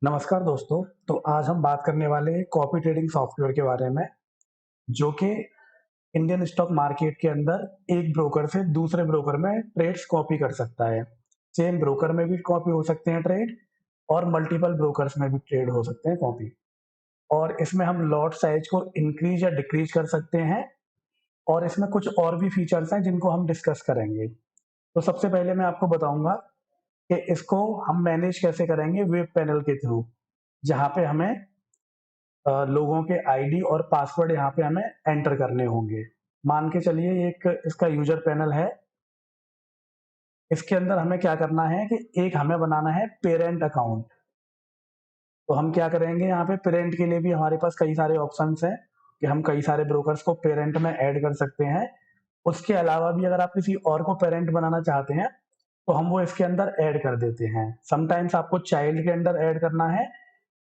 नमस्कार दोस्तों। तो आज हम बात करने वाले हैं कॉपी ट्रेडिंग सॉफ्टवेयर के बारे में, जो कि इंडियन स्टॉक मार्केट के अंदर एक ब्रोकर से दूसरे ब्रोकर में ट्रेड्स कॉपी कर सकता है। सेम ब्रोकर में भी कॉपी हो सकते हैं ट्रेड, और मल्टीपल ब्रोकर्स में भी ट्रेड हो सकते हैं कॉपी। और इसमें हम लॉट साइज को इंक्रीज या डिक्रीज कर सकते हैं, और इसमें कुछ और भी फीचर्स हैं जिनको हम डिस्कस करेंगे। तो सबसे पहले मैं आपको बताऊंगा कि इसको हम मैनेज कैसे करेंगे वेब पैनल के थ्रू, जहाँ पे हमें लोगों के आईडी और पासवर्ड यहाँ पे हमें एंटर करने होंगे। मान के चलिए एक इसका यूजर पैनल है। इसके अंदर हमें क्या करना है कि एक हमें बनाना है पेरेंट अकाउंट। तो हम क्या करेंगे, यहाँ पे पेरेंट के लिए भी हमारे पास कई सारे ऑप्शंस हैं कि हम कई सारे ब्रोकर्स को पेरेंट में ऐड कर सकते हैं। उसके अलावा भी अगर आप किसी और को पेरेंट बनाना चाहते हैं तो हम वो इसके अंदर ऐड कर देते हैं। समटाइम्स आपको चाइल्ड के अंदर ऐड करना है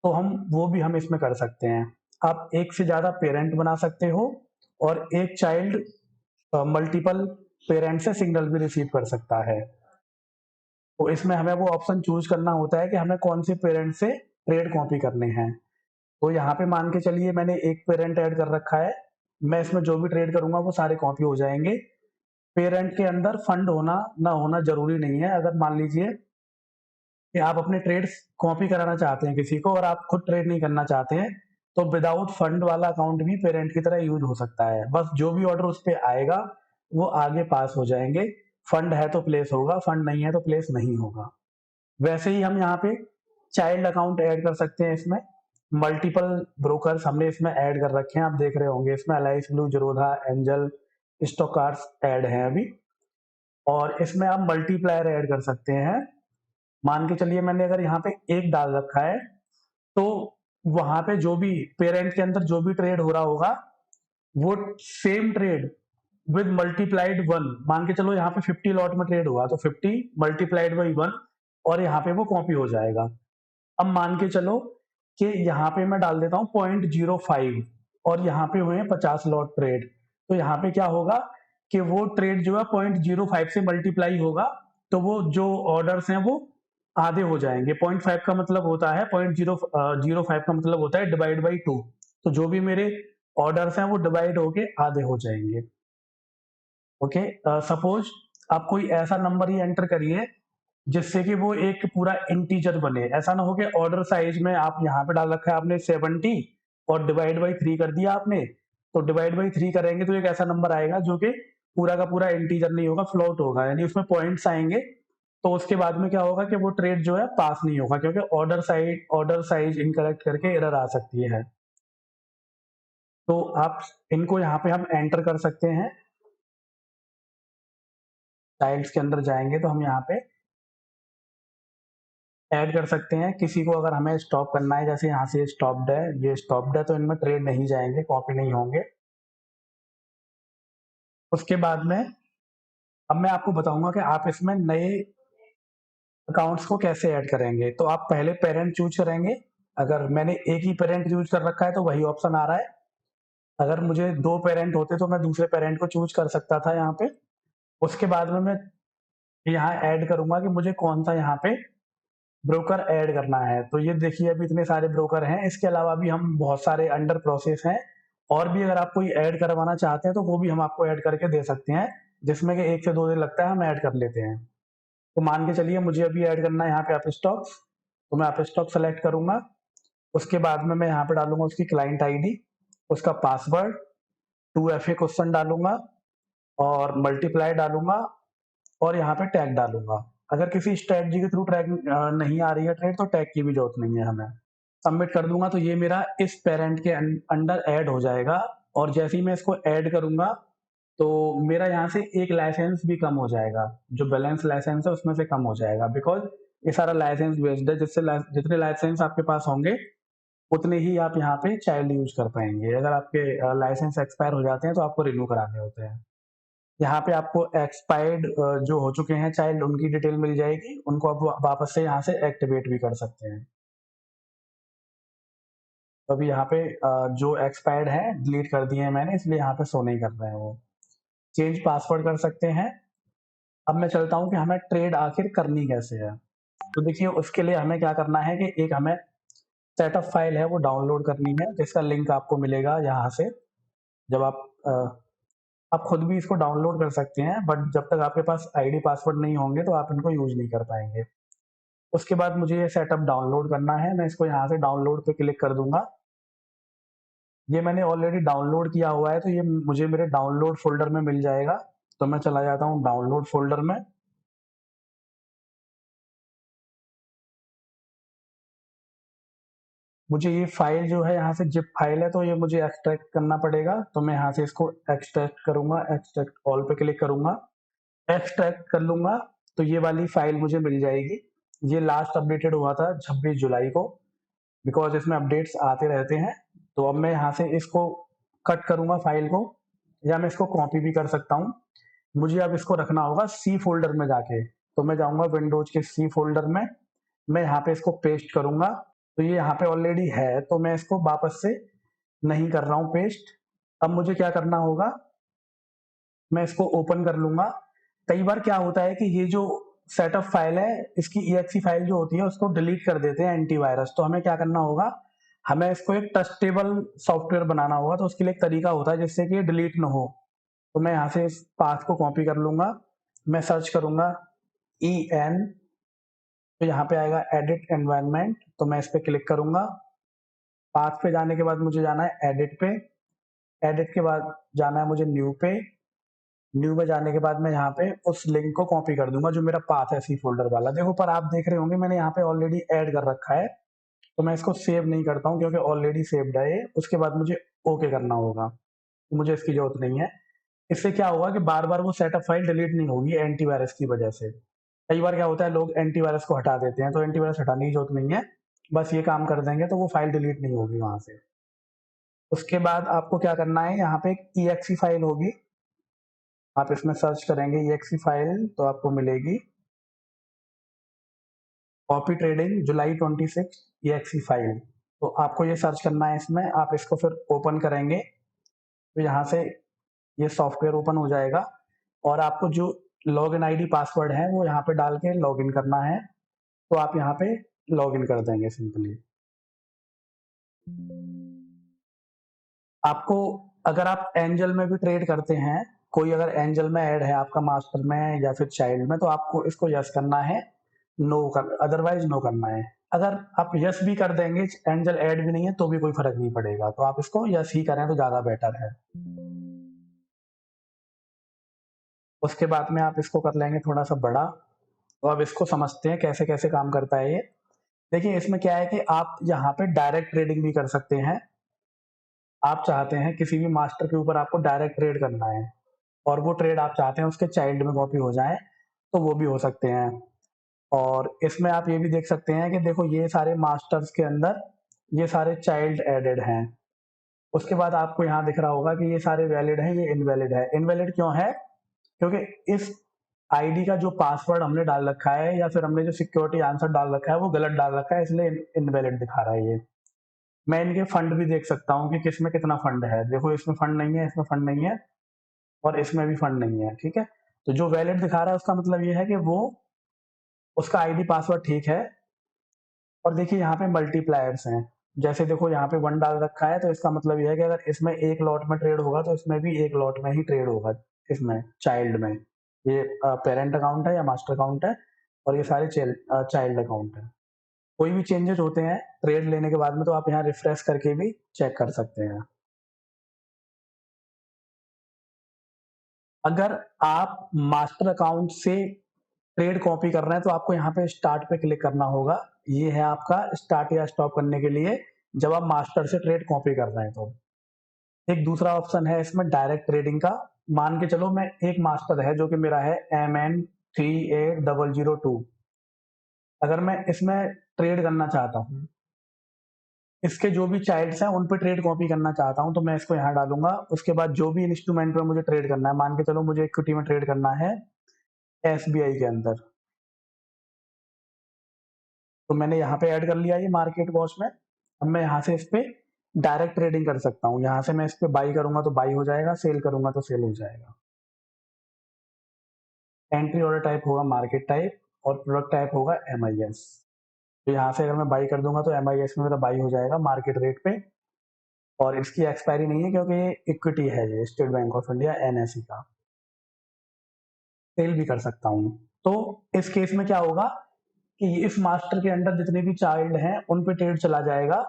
तो हम इसमें कर सकते हैं। आप एक से ज्यादा पेरेंट बना सकते हो, और एक चाइल्ड मल्टीपल पेरेंट से सिग्नल भी रिसीव कर सकता है। तो इसमें हमें वो ऑप्शन चूज करना होता है कि हमें कौन से पेरेंट से ट्रेड कॉपी करने हैं। तो यहाँ पे मान के चलिए मैंने एक पेरेंट ऐड कर रखा है। मैं इसमें जो भी ट्रेड करूंगा वो सारे कॉपी हो जाएंगे। पेरेंट के अंदर फंड होना ना होना जरूरी नहीं है। अगर मान लीजिए कि आप अपने ट्रेड्स कॉपी कराना चाहते हैं किसी को और आप खुद ट्रेड नहीं करना चाहते हैं, तो विदाउट फंड वाला अकाउंट भी पेरेंट की तरह यूज हो सकता है। बस जो भी ऑर्डर उस पर आएगा वो आगे पास हो जाएंगे। फंड है तो प्लेस होगा, फंड नहीं है तो प्लेस नहीं होगा। वैसे ही हम यहाँ पे चाइल्ड अकाउंट ऐड कर सकते हैं। इसमें मल्टीपल ब्रोकर्स हमने इसमें ऐड कर रखे हैं, आप देख रहे होंगे इसमें Alice blue, Jarodha, angel, स्टॉकार्स add हैं अभी। और इसमें आप मल्टीप्लायर ऐड कर सकते हैं। मान के चलिए मैंने अगर यहाँ पे एक डाल रखा है, तो वहां पे जो भी पेरेंट के अंदर जो भी ट्रेड हो रहा होगा वो same trade with multiplied one, मान के चलो यहाँ पे 50 लॉट में ट्रेड हुआ तो 50 मल्टीप्लाइड बाई वन, और यहाँ पे वो कॉपी हो जाएगा। अब मान के चलो कि यहाँ पे मैं डाल देता हूँ 0.05, और यहाँ पे हुए हैं 50 लॉट ट्रेड। तो यहाँ पे क्या होगा कि वो ट्रेड जो है 0.05 से मल्टीप्लाई होगा, तो वो जो ऑर्डर्स हैं वो आधे हो जाएंगे। 0.5 का मतलब होता है 0.05 का मतलब होता है डिवाइड बाई 2। तो जो भी मेरे ऑर्डर्स हैं वो डिवाइड होके आधे हो जाएंगे। ओके, सपोज आप कोई ऐसा नंबर ही एंटर करिए जिससे कि वो एक पूरा इंटीजर बने। ऐसा ना हो कि ऑर्डर साइज में आप यहाँ पे डाल रखा है आपने 70 और डिवाइड बाई 3 कर दिया आपने। तो डिवाइड बाई 3 करेंगे तो एक ऐसा नंबर आएगा जो कि पूरा का पूरा इंटीजर नहीं होगा, फ्लोट होगा, यानी उसमें पॉइंट्स आएंगे। तो उसके बाद में क्या होगा कि वो ट्रेड जो है पास नहीं होगा, क्योंकि ऑर्डर साइज इनकरेक्ट करके एरर आ सकती है। तो आप इनको यहाँ पे हम एंटर कर सकते हैं। टाइल्स के अंदर जाएंगे तो हम यहाँ पे ऐड कर सकते हैं। किसी को अगर हमें स्टॉप करना है, जैसे यहाँ से स्टॉप्ड है, ये स्टॉप्ड है, तो इनमें ट्रेड नहीं जाएंगे, कॉपी नहीं होंगे। उसके बाद में अब मैं आपको बताऊंगा कि आप इसमें नए अकाउंट्स को कैसे ऐड करेंगे। तो आप पहले पेरेंट चूज करेंगे। अगर मैंने एक ही पेरेंट यूज कर रखा है तो वही ऑप्शन आ रहा है। अगर मुझे दो पेरेंट होते तो मैं दूसरे पेरेंट को चूज कर सकता था यहाँ पे। उसके बाद में मैं यहाँ ऐड करूंगा कि मुझे कौन सा यहाँ पे ब्रोकर ऐड करना है। तो ये देखिए अभी इतने सारे ब्रोकर हैं। इसके अलावा भी हम बहुत सारे अंडर प्रोसेस हैं, और भी अगर आप कोई ऐड करवाना चाहते हैं तो वो भी हम आपको ऐड करके दे सकते हैं, जिसमें कि 1 से 2 दिन लगता है, हम ऐड कर लेते हैं। तो मान के चलिए मुझे अभी ऐड करना है यहाँ पे आप स्टॉक्स, तो मैं आप स्टॉक सेलेक्ट करूंगा। उसके बाद में मैं यहाँ पे डालूंगा उसकी क्लाइंट आईडी, उसका पासवर्ड, 2FA क्वेश्चन डालूंगा, और मल्टीप्लाई डालूंगा, और यहाँ पे टैग डालूंगा। अगर किसी स्ट्रेटजी के थ्रू ट्रैक नहीं आ रही है ट्रेड, तो टैग की भी जरूरत नहीं है हमें। सबमिट कर दूंगा तो ये मेरा इस पेरेंट के अंडर ऐड हो जाएगा। और जैसे ही मैं इसको ऐड करूंगा तो मेरा यहाँ से एक लाइसेंस भी कम हो जाएगा, जो बैलेंस लाइसेंस है उसमें से कम हो जाएगा, बिकॉज ये सारा लाइसेंस बेस्ड है। जितने लाइसेंस आपके पास होंगे उतने ही आप यहाँ पे चाइल्ड यूज कर पाएंगे। अगर आपके लाइसेंस एक्सपायर हो जाते हैं तो आपको रिन्यू कराने होते हैं। यहाँ पे आपको एक्सपायर्ड जो हो चुके हैं चाइल्ड, उनकी डिटेल मिल जाएगी, उनको आप वापस से यहाँ से एक्टिवेट भी कर सकते हैं। तो अभी यहाँ पे जो एक्सपायर्ड है डिलीट कर दिए हैं मैंने, इसलिए यहाँ पे शो नहीं कर रहे हैं वो। चेंज पासवर्ड कर सकते हैं। अब मैं चलता हूँ कि हमें ट्रेड आखिर करनी कैसे है। तो देखिए उसके लिए हमें क्या करना है कि एक हमें सेटअप फाइल है वो डाउनलोड करनी है, जिसका लिंक आपको मिलेगा यहाँ से। जब आप खुद भी इसको डाउनलोड कर सकते हैं, बट जब तक आपके पास आईडी पासवर्ड नहीं होंगे तो आप इनको यूज नहीं कर पाएंगे। उसके बाद मुझे ये सेटअप डाउनलोड करना है, मैं इसको यहाँ से डाउनलोड पे क्लिक कर दूंगा। ये मैंने ऑलरेडी डाउनलोड किया हुआ है, तो ये मुझे मेरे डाउनलोड फोल्डर में मिल जाएगा। तो मैं चला जाता हूँ डाउनलोड फोल्डर में। मुझे ये फाइल जो है यहाँ से जिप फाइल है, तो ये मुझे एक्सट्रैक्ट करना पड़ेगा। तो मैं यहाँ से इसको एक्सट्रैक्ट करूंगा, एक्सट्रैक्ट ऑल पे क्लिक करूंगा, एक्सट्रैक्ट कर लूंगा। तो ये वाली फाइल मुझे मिल जाएगी। ये लास्ट अपडेटेड हुआ था 26 जुलाई को, बिकॉज इसमें अपडेट्स आते रहते हैं। तो अब मैं यहाँ से इसको कट करूंगा फाइल को, या मैं इसको कॉपी भी कर सकता हूँ। मुझे अब इसको रखना होगा सी फोल्डर में जाके। तो मैं जाऊंगा विंडोज के सी फोल्डर में, मैं यहाँ पे इसको पेस्ट करूंगा। तो ये यहाँ पे ऑलरेडी है, तो मैं इसको वापस से नहीं कर रहा हूँ पेस्ट। अब मुझे क्या करना होगा, मैं इसको ओपन कर लूंगा। कई बार क्या होता है कि ये जो सेटअप फाइल है, इसकी EXE फाइल जो होती है उसको डिलीट कर देते हैं एंटीवायरस। तो हमें क्या करना होगा, हमें इसको एक ट्रस्टेबल सॉफ्टवेयर बनाना होगा। तो उसके लिए एक तरीका होता है जिससे कि ये डिलीट ना हो। तो मैं यहाँ से इस पाथ को कॉपी कर लूंगा, मैं सर्च करूंगा EN, तो यहाँ पे आएगा एडिट एनवायरनमेंट, तो मैं इस पे क्लिक करूंगा। पाथ पे जाने के बाद मुझे जाना है एडिट पे, एडिट के बाद जाना है मुझे न्यू पे, न्यू में जाने के बाद मैं यहाँ पे उस लिंक को कॉपी कर दूंगा जो मेरा पाथ है सी फोल्डर वाला। देखो पर आप देख रहे होंगे मैंने यहाँ पे ऑलरेडी ऐड कर रखा है। तो मैं इसको सेव नहीं करता हूँ क्योंकि ऑलरेडी सेव्ड है ये। उसके बाद मुझे ओके करना होगा, तो मुझे इसकी जरूरत नहीं है। इससे क्या होगा कि बार बार वो सेटअप फाइल डिलीट नहीं होगी एंटीवायरस की वजह से। कई बार क्या होता है, लोग एंटीवायरस को हटा देते हैं, तो एंटीवायरस हटाने की जरूरत नहीं है। बस ये काम कर देंगे तो वो फाइल डिलीट नहीं होगी वहां से। उसके बाद आपको क्या करना है, यहाँ पे एक EXE फाइल होगी, आप इसमें सर्च करेंगे EXE फाइल तो आपको मिलेगी कॉपी ट्रेडिंग जुलाई 26 EXE फाइल। तो आपको ये सर्च करना है इसमें, आप इसको फिर ओपन करेंगे तो यहाँ से ये सॉफ्टवेयर ओपन हो जाएगा। और आपको जो लॉगिन आईडी पासवर्ड है वो यहाँ पे डाल के लॉगिन करना है। तो आप यहाँ पे लॉगिन कर देंगे सिंपली। आपको, अगर आप एंजल में भी ट्रेड करते हैं, कोई अगर एंजल में ऐड है आपका मास्टर में या फिर चाइल्ड में, तो आपको इसको यस करना है, नो कर, अदरवाइज नो करना है। अगर आप यस भी कर देंगे, एंजल ऐड भी नहीं है, तो भी कोई फर्क नहीं पड़ेगा। तो आप इसको यस ही करें तो ज्यादा बेटर है। उसके बाद में आप इसको कर लेंगे थोड़ा सा बड़ा। तो अब इसको समझते हैं कैसे कैसे काम करता है ये। देखिए इसमें क्या है कि आप यहाँ पे डायरेक्ट ट्रेडिंग भी कर सकते हैं। आप चाहते हैं किसी भी मास्टर के ऊपर आपको डायरेक्ट ट्रेड करना है, और वो ट्रेड आप चाहते हैं उसके चाइल्ड में कॉपी हो जाए, तो वो भी हो सकते हैं। और इसमें आप ये भी देख सकते हैं कि देखो ये सारे मास्टर्स के अंदर ये सारे चाइल्ड एडेड हैं। उसके बाद आपको यहाँ दिख रहा होगा कि ये सारे वैलिड हैं, ये इनवैलिड है। इनवैलिड क्यों है, क्योंकि इस आईडी का जो पासवर्ड हमने डाल रखा है या फिर हमने जो सिक्योरिटी आंसर डाल रखा है वो गलत डाल रखा है, इसलिए इनवैलिड दिखा रहा है ये। मैं इनके फंड भी देख सकता हूँ कि किसमें कितना फंड है। देखो इसमें फंड नहीं है, इसमें फंड नहीं है, और इसमें भी फंड नहीं है। ठीक है, तो जो वैलिड दिखा रहा है उसका मतलब ये है कि वो, उसका आईडी पासवर्ड ठीक है। और देखिए यहाँ पे मल्टीप्लायर्स हैं, जैसे देखो यहाँ पे 1 डाल रखा है, तो इसका मतलब यह है कि अगर इसमें एक लॉट में ट्रेड होगा तो इसमें भी एक लॉट में ही ट्रेड होगा। इसमें चाइल्ड में ये पेरेंट अकाउंट है या मास्टर अकाउंट है, और ये सारे चाइल्ड अकाउंट है। कोई भी चेंजेस होते हैं ट्रेड लेने के बाद में तो आप यहाँ रिफ्रेश करके भी चेक कर सकते हैं। अगर आप मास्टर अकाउंट से ट्रेड कॉपी कर रहे हैं तो आपको यहाँ पे स्टार्ट पे क्लिक करना होगा। ये है आपका स्टार्ट या स्टॉप करने के लिए, जब आप मास्टर से ट्रेड कॉपी कर रहे हैं तो। एक दूसरा ऑप्शन है इसमें डायरेक्ट ट्रेडिंग का। मान के चलो मैं एक मास्टर है जो कि मेरा है MN38002, अगर मैं इसमें ट्रेड करना चाहता हूँ, इसके जो भी चाइल्ड्स हैं उन पे ट्रेड कॉपी करना चाहता हूँ, तो मैं इसको यहाँ डालूंगा। उसके बाद जो भी इंस्ट्रूमेंट पे मुझे ट्रेड करना है, मान के चलो मुझे इक्विटी में ट्रेड करना है SBI के अंदर, तो मैंने यहाँ पे ऐड कर लिया ये मार्केट वॉच में। अब मैं यहाँ से इस पे डायरेक्ट ट्रेडिंग कर सकता हूँ। यहाँ से मैं इस पे बाई करूंगा तो बाई हो जाएगा, सेल करूंगा तो सेल हो जाएगा। एंट्री ऑर्डर टाइप होगा मार्केट टाइप, और प्रोडक्ट टाइप होगा MIS। तो यहाँ से अगर मैं बाई कर दूंगा तो MIS में मेरा बाई हो जाएगा मार्केट रेट पे, और इसकी एक्सपायरी नहीं है क्योंकि ये इक्विटी है, ये state bank of India NSE का, सेल भी कर सकता हूँ। तो इस केस में क्या होगा कि इस मास्टर के अंडर जितने भी चाइल्ड हैं उन पे ट्रेड चला जाएगा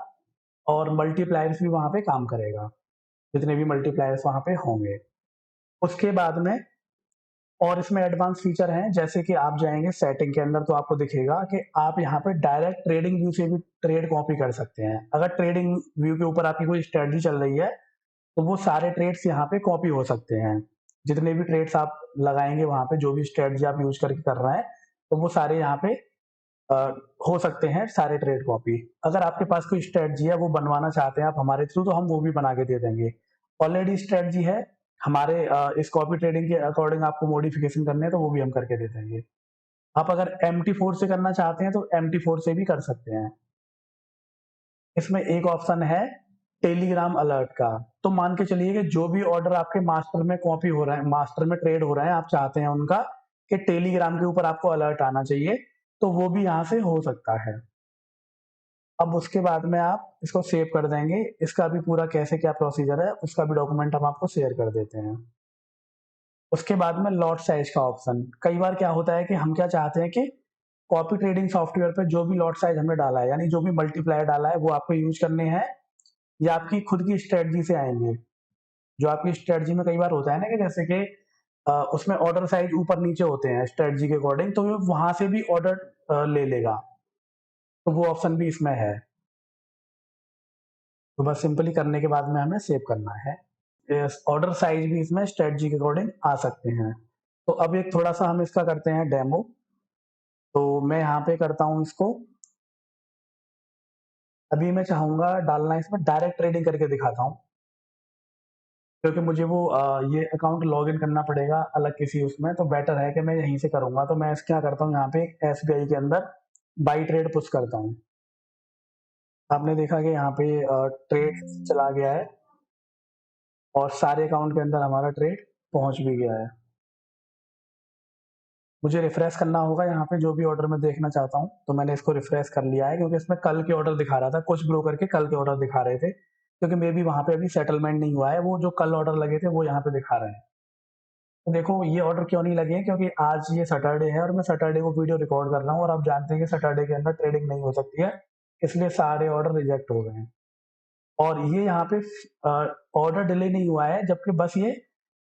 और मल्टीप्लायर्स भी वहां पे काम करेगा, जितने भी मल्टीप्लायर्स वहां पे होंगे। उसके बाद में और इसमें एडवांस फीचर हैं, जैसे कि आप जाएंगे सेटिंग के अंदर तो आपको दिखेगा कि आप यहाँ पे डायरेक्ट ट्रेडिंग व्यू से भी ट्रेड कॉपी कर सकते हैं। अगर ट्रेडिंग व्यू के ऊपर आपकी कोई स्ट्रेटजी चल रही है तो वो सारे ट्रेड्स यहाँ पे कॉपी हो सकते हैं। जितने भी ट्रेड्स आप लगाएंगे वहां पे, जो भी स्ट्रेटजी आप यूज करके कर रहे हैं, तो वो सारे यहाँ पे अ, हो सकते हैं सारे ट्रेड कॉपी। अगर आपके पास कोई स्ट्रेटजी है वो बनवाना चाहते हैं आप हमारे थ्रू, तो हम वो भी बना के दे देंगे। ऑलरेडी स्ट्रेटजी है हमारे, इस कॉपी ट्रेडिंग के अकॉर्डिंग आपको मॉडिफिकेशन करने हैं तो वो भी हम करके दे देंगे। आप अगर MT4 से करना चाहते हैं तो MT4 से भी कर सकते हैं। इसमें एक ऑप्शन है टेलीग्राम अलर्ट का। तो मान के चलिए कि जो भी ऑर्डर आपके मास्टर में कॉपी हो रहा है, मास्टर में ट्रेड हो रहा है, आप चाहते हैं उनका कि टेलीग्राम के ऊपर आपको अलर्ट आना चाहिए, तो वो भी यहाँ से हो सकता है। अब उसके बाद में आप इसको सेव कर देंगे। इसका भी पूरा कैसे क्या प्रोसीजर है उसका भी डॉक्यूमेंट हम आपको शेयर कर देते हैं। उसके बाद में लॉट साइज का ऑप्शन। कई बार क्या होता है कि हम क्या चाहते हैं कि कॉपी ट्रेडिंग सॉफ्टवेयर पे जो भी लॉट साइज हमने डाला है, यानी जो भी मल्टीप्लायर डाला है, वो आपको यूज करने हैं या आपकी खुद की स्ट्रेटजी से आएंगे। जो आपकी स्ट्रेटजी में कई बार होता है ना कि जैसे कि उसमें ऑर्डर साइज ऊपर नीचे होते हैं स्ट्रेटजी के अकॉर्डिंग, तो वो वहां से भी ऑर्डर ले लेगा, तो वो ऑप्शन भी इसमें है। तो बस सिंपली करने के बाद में हमें सेव करना है। ऑर्डर साइज भी इसमें स्ट्रेटजी के अकॉर्डिंग आ सकते हैं। तो अब एक थोड़ा सा हम इसका करते हैं डेमो। तो मैं यहाँ पे करता हूँ इसको। अभी मैं चाहूंगा डालना इसमें डायरेक्ट ट्रेडिंग करके दिखाता हूँ, क्योंकि मुझे वो ये अकाउंट लॉग इन करना पड़ेगा अलग किसी उसमें, तो बेटर है कि मैं यहीं से करूंगा। तो मैं क्या करता हूँ, यहाँ पे SBI के अंदर बाई ट्रेड पुश करता हूँ। आपने देखा कि यहाँ पे ट्रेड चला गया है और सारे अकाउंट के अंदर हमारा ट्रेड पहुंच भी गया है। मुझे रिफ्रेश करना होगा यहाँ पे जो भी ऑर्डर मैं देखना चाहता हूँ, तो मैंने इसको रिफ्रेश कर लिया है, क्योंकि इसमें कल के ऑर्डर दिखा रहा था, कुछ ब्रोकर के कल के ऑर्डर दिखा रहे थे, क्योंकि मे भी वहां पे अभी सेटलमेंट नहीं हुआ है। वो जो कल ऑर्डर लगे थे वो यहाँ पे दिखा रहे हैं। तो देखो ये ऑर्डर क्यों नहीं लगे हैं, क्योंकि आज ये सैटरडे है और मैं सैटरडे को वीडियो रिकॉर्ड कर रहा हूँ, और आप जानते हैं कि सैटरडे के अंदर ट्रेडिंग नहीं हो सकती है, इसलिए सारे ऑर्डर रिजेक्ट हो गए हैं। और ये यहाँ पे ऑर्डर डिले नहीं हुआ है, जबकि बस ये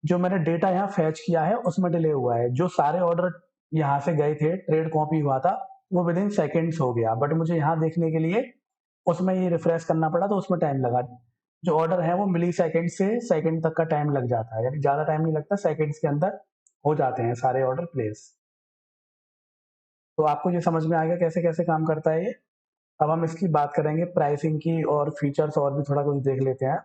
जो मैंने डेटा यहाँ फैच किया है उसमें डिले हुआ है। जो सारे ऑर्डर यहाँ से गए थे, ट्रेड कॉपी हुआ था, वो विद इन सेकेंड्स हो गया, बट मुझे यहाँ देखने के लिए उसमें ये रिफ्रेश करना पड़ा, तो उसमें टाइम लगा। जो ऑर्डर है वो मिली सेकेंड से सेकेंड तक का टाइम लग जाता है, यानी ज्यादा टाइम नहीं लगता, सेकेंड्स के अंदर हो जाते हैं सारे ऑर्डर प्लेस। तो आपको ये समझ में आ गया कैसे कैसे काम करता है ये। अब हम इसकी बात करेंगे प्राइसिंग की और फीचर्स, और भी थोड़ा कुछ देख लेते हैं।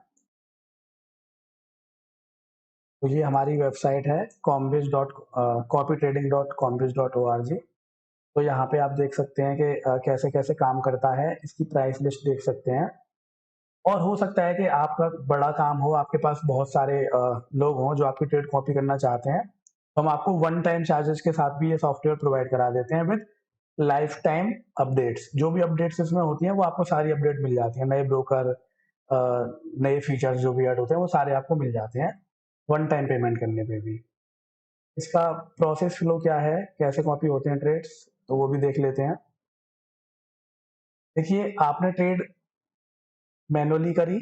तो ये हमारी वेबसाइट है copytrading.combis.org। तो यहाँ पे आप देख सकते हैं कि कैसे कैसे काम करता है, इसकी प्राइस लिस्ट देख सकते हैं। और हो सकता है कि आपका बड़ा काम हो, आपके पास बहुत सारे लोग हों जो आपकी ट्रेड कॉपी करना चाहते हैं, तो हम आपको वन टाइम चार्जेस के साथ भी ये सॉफ्टवेयर प्रोवाइड करा देते हैं विद लाइफ टाइम अपडेट्स। जो भी अपडेट्स इसमें होती हैं वो आपको सारी अपडेट मिल जाती है, नए ब्रोकर, नए फीचर्स जो भी ऐड होते हैं वो सारे आपको मिल जाते हैं वन टाइम पेमेंट करने पे भी। इसका प्रोसेस फ्लो क्या है, कैसे कॉपी होते हैं ट्रेड्स, तो वो भी देख लेते हैं। देखिए आपने ट्रेड मैनुअली करी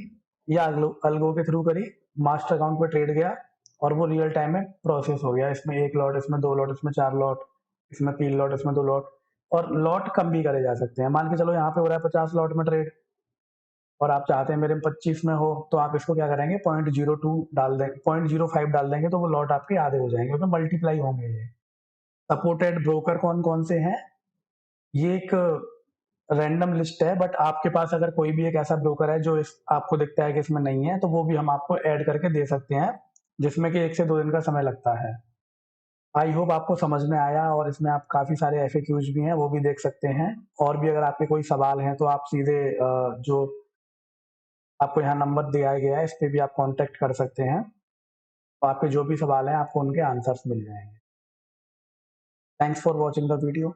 या अल्गो के थ्रू करी, मास्टर अकाउंट पे ट्रेड गया और वो रियल टाइम में प्रोसेस हो गया। इसमें एक लॉट, इसमें दो लॉट, इसमें चार लॉट, इसमें तीन लॉट, इसमें दो लॉट, और लॉट कम भी करे जा सकते हैं। मान के चलो यहाँ पे हो रहा है 50 लॉट में ट्रेड, और आप चाहते हैं मेरे में 25 में हो, तो आप इसको क्या करेंगे 0.02 डाल देंगे, 0.05 डाल देंगे, तो वो लॉट आपके आधे हो जाएंगे, क्योंकि मल्टीप्लाई होंगे ये। सपोर्टेड ब्रोकर कौन कौन से हैं, ये एक रैंडम लिस्ट है, बट आपके पास अगर कोई भी एक ऐसा ब्रोकर है जो आपको दिखता है कि इसमें नहीं है, तो वो भी हम आपको ऐड करके दे सकते हैं, जिसमें कि 1 से 2 दिन का समय लगता है। आई होप आपको समझ में आया, और इसमें आप काफी सारे FAQs भी हैं वो भी देख सकते हैं। और भी अगर आपके कोई सवाल हैं तो आप सीधे जो आपको यहाँ नंबर दिया गया है इस पे भी आप कांटेक्ट कर सकते हैं, तो आपके जो भी सवाल हैं आपको उनके आंसर्स मिल जाएंगे। Thanks for watching the video.